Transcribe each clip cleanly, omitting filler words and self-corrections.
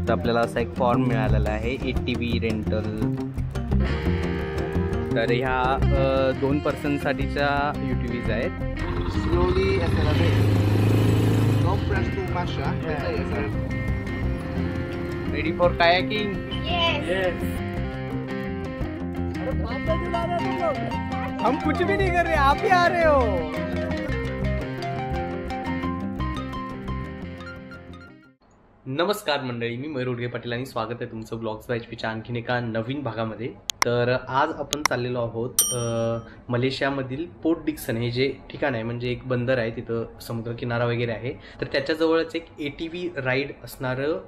तर आपल्याला असा एक फॉर्म मिळालेला आहे ATV रेंटल. तर ह्या 2 पर्सनसाठीच्या UTVs आहेत. Slowly accelerate. Don't press too much, Better accelerate. Ready for kayaking? Yes. हम कुछ भी नहीं कर रहे, आप ही आ रहे हो. नमस्कार मंडळी, मी मयूर उडगे पाटील आणि स्वागत आहे तुमचं ब्लॉग्स बाय HPच्या आणखीन एका नवीन भागामध्ये. तर आज आपण चाललेलो आहोत मलेशियामधील पोर्ट डिक्सन हे जे ठिकाण आहे, म्हणजे एक बंदर आहे, तिथं समुद्रकिनारा वगैरे आहे. तर त्याच्याजवळच एक ATV राईड असणारं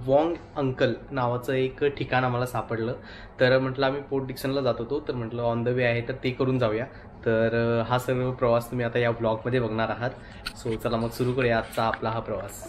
वॉंग अंकल नावाचं एक ठिकाण आम्हाला सापडलं. तर म्हटलं आम्ही पोर्ट डिक्सनला जात होतो, तर म्हटलं ऑन द वे आहे तर ते करून जाऊया. तर हा सर्व प्रवास तुम्ही आता या ब्लॉगमध्ये बघणार आहात. सो चला मग सुरू करूया आजचा आपला हा प्रवास.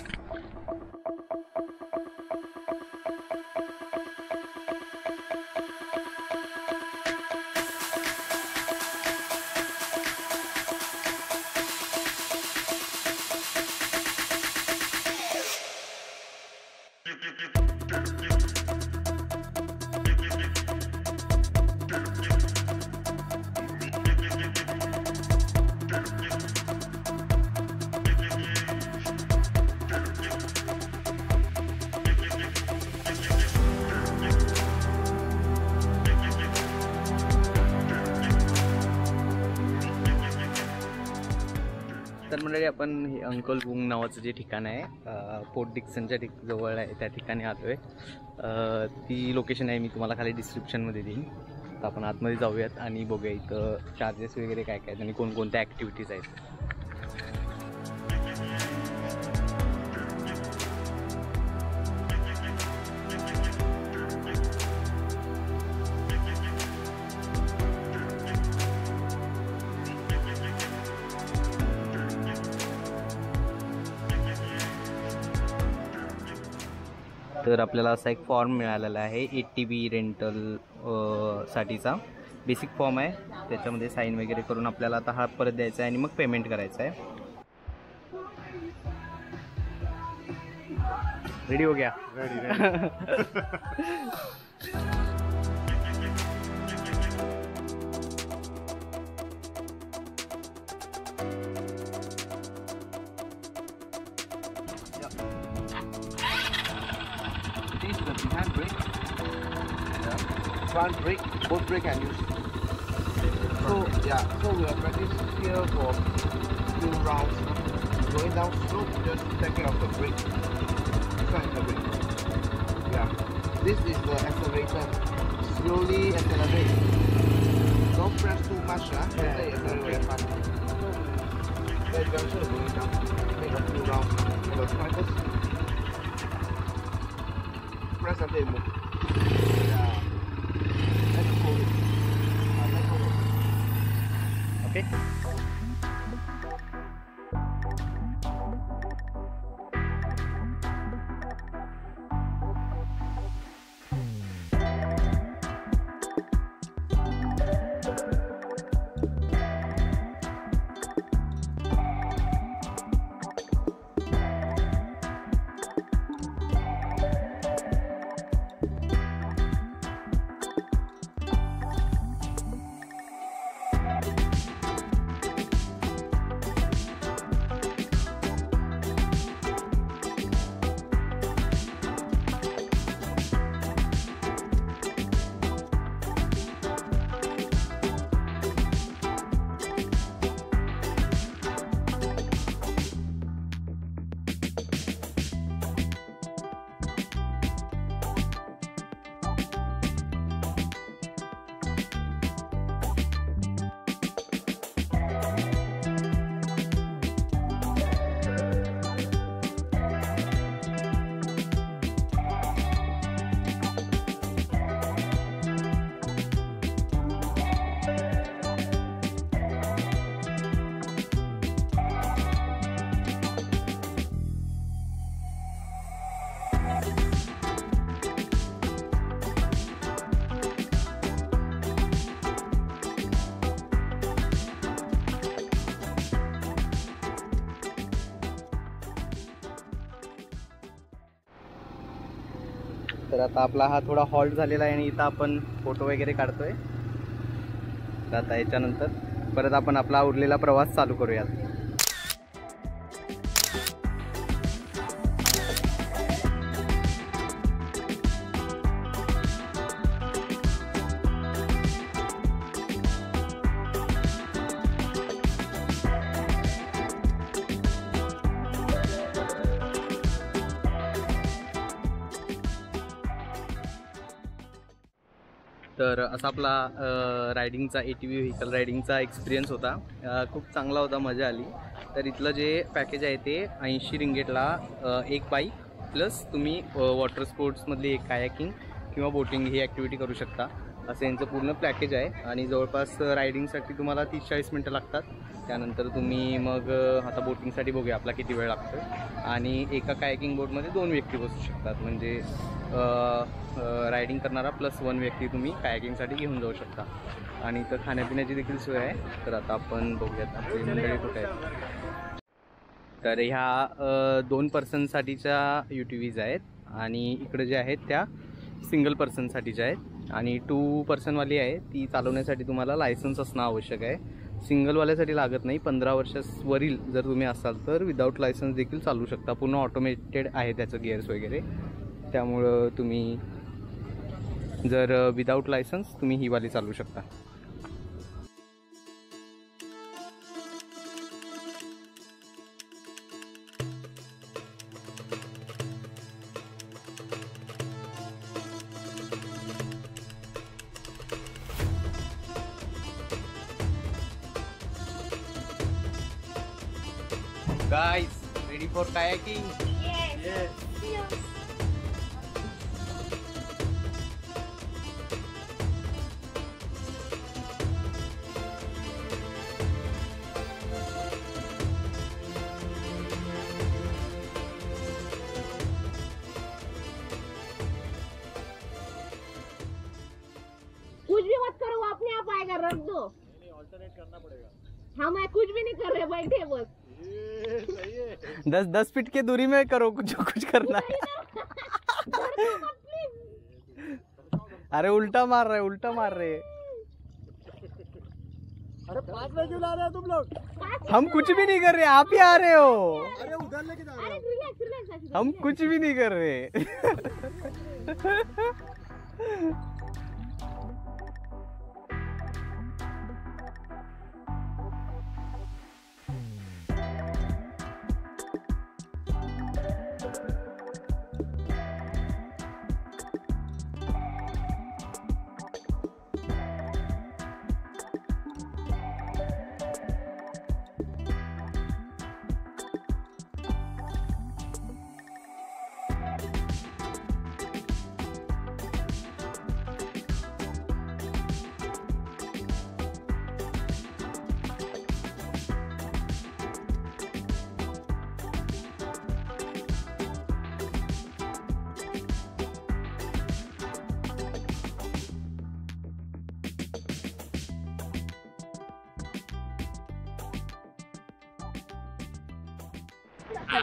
तर मंडळी, आपण हे अंकल वुंग नावाचं जे ठिकाण आहे पोर्ट डिक्सनच्या जवळ आहे, त्या ठिकाणी आलो आहे. ती लोकेशन आहे मी तुम्हाला खाली डिस्क्रिप्शनमध्ये देईन. तर आपण आतमध्ये जाऊयात आणि बघूया इथं चार्जेस वगैरे काय काय आणि कोणकोणत्या ॲक्टिव्हिटीज आहेत. तर आपल्याला असा एक फॉर्म मिळालेला आहे ATV रेंटल साठीचा बेसिक फॉर्म आहे. त्याच्यामध्ये साईन वगैरे करून आपल्याला आता हा परत द्यायचा आहे आणि मग पेमेंट करायचं आहे. रेडी हो गया? Behind brake, front brake, both brake can use. So so we are practice here for few rounds. Going down slow, just take care of the brake. This one is the brake. Yeah, this is the accelerator. Slowly accelerate. Don't press too much, Better accelerate very fast. The junction is going down. Make a few rounds. The slightest. Press until it moves. Yeah. Let's hold it. Let's hold it. Okay. तर आता आपला हा थोडा halt झालेला आहे आणि इथं आपण फोटो वगैरे काढतोय. तर आता याच्यानंतर परत आपण आपला उरलेला प्रवास चालू करूयात. तर असा आपला रायडिंगचा ATV व्हेकल रायडिंगचा एक्सपिरियन्स होता. खूप चांगला होता, मजा आली. तर इथलं जे पॅकेज आहे ते 80 रिंगेटला एक बाईक प्लस तुम्ही वॉटर स्पोर्ट्समधली एक कायाकिंग किंवा बोटिंग ही ॲक्टिव्हिटी करू शकता, असं यांचं पूर्ण पॅकेज आहे. आणि जवळपास रायडिंगसाठी तुम्हाला 30-40 मिनटं लागतात. त्यानंतर तुम्ही मग आता बोटिंगसाठी बघूया आपला किती वेळ लागतो. आणि एका कायाकिंग बोटमध्ये 2 व्यक्ती बसू शकतात, म्हणजे रायडिंग करणारा प्लस 1 व्यक्ती तुम्ही कायाकिंगसाठी घेऊन जाऊ शकता. आणि इथं खाण्यापिण्याची देखील सोय आहे. तर आता आपण बघूयात आपली मंडळी कुठे आहेत. तर ह्या 2 पर्सनसाठीच्या UTVs आहेत आणि इकडे जे आहेत त्या सिंगल पर्सनसाठीच्या आहेत. आणि 2 पर्सनवाली आहे ती चालवण्यासाठी तुम्हाला लायसन्स असणं आवश्यक आहे. सिंगलवाल्यासाठी लागत नाही. 15 वर्षावरील जर तुम्ही असाल तर विदाऊट लायसन्स देखील चालवू शकता. पूर्ण ऑटोमेटेड आहे त्याचं गिअर्स वगैरे, त्यामुळं तुम्ही जर विदाऊट लायसन्स तुम्ही ही वाली चालवू शकता. Guys, ready for kayaking? Yes. Yes. कुछ भी मत करो, वो अपने आप आएगा, रख दो. ऑल्टरनेट करना पड़ेगा. हाँ, मैं कुछ भी नहीं कर रहे, बैठे बस. सही है. 10 फीट की दूरी में करो जो कुछ करना है. अरे उल्टा मार रहे. अरे 5 में क्यों ला रहे हो तुम लोग? हम कुछ भी नहीं कर रहे, आप ही आ रहे हो. अरे उधर लेके जा रहे अरे हो. रिलैक्स. हम कुछ भी नहीं कर रहे.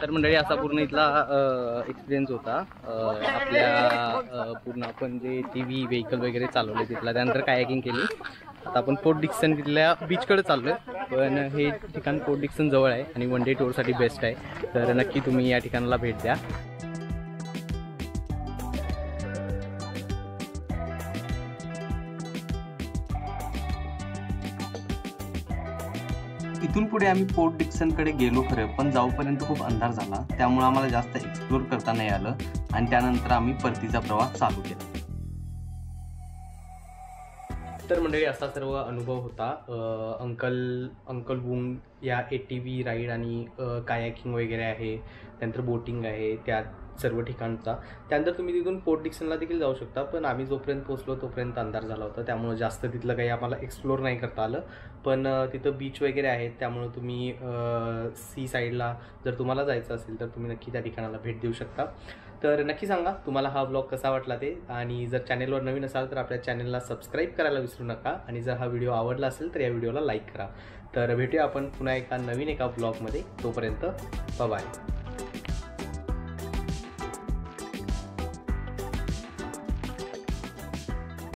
तर मंडळी असा पूर्ण इथला एक्सपिरियन्स होता. आपल्या पूर्ण आपण जे ATV व्हेकल वगैरे चालवले तिथला, त्यानंतर कायाकिंग केली. आता आपण पोर्ट डिक्सन तिथल्या बीचकडे चाललो आहे. पण हे ठिकाण पोर्ट डिक्सन जवळ आहे आणि वन डे टूरसाठी बेस्ट आहे. तर नक्की तुम्ही या ठिकाणाला भेट द्या. इथून पुढे आम्ही पोर्ट डिक्सनकडे गेलो खरं, पण जाऊपर्यंत खूप अंधार झाला, त्यामुळे आम्हाला जास्त एक्सप्लोर करता नाही आलं आणि त्यानंतर आम्ही परतीचा प्रवास चालू केला. तर मंडळी असा सर्व अनुभव होता अंकल बूम या ATV राईड आणि कायाकिंग वगैरे आहे, त्यानंतर बोटिंग आहे, त्या सर्व ठिकाणचा. त्यानंतर तुम्ही तिथून पोर्ट डिक्सनला देखील जाऊ शकता, पण आम्ही जोपर्यंत पोहोचलो तोपर्यंत अंधार झाला होता, त्यामुळे जास्त तिथलं काही आम्हाला एक्सप्लोर नाही करता आलं. पण तिथं बीच वगैरे आहेत, त्यामुळे तुम्ही सी साईडला जर तुम्हाला जायचं असेल तर तुम्ही नक्की त्या ठिकाणाला भेट देऊ शकता. तर नक्की सांगा तुम्हाला हा व्लॉग कसा वाटला ते, आणि जर चॅनेलवर नवीन असाल तर आपल्या चॅनेलला सबस्क्राईब करायला विसरू नका. आणि जर हा व्हिडिओ आवडला असेल तर या व्हिडिओला लाईक करा. तर भेटूया आपण पुन्हा एका नवीन व्लॉगमध्ये. तोपर्यंत बाय.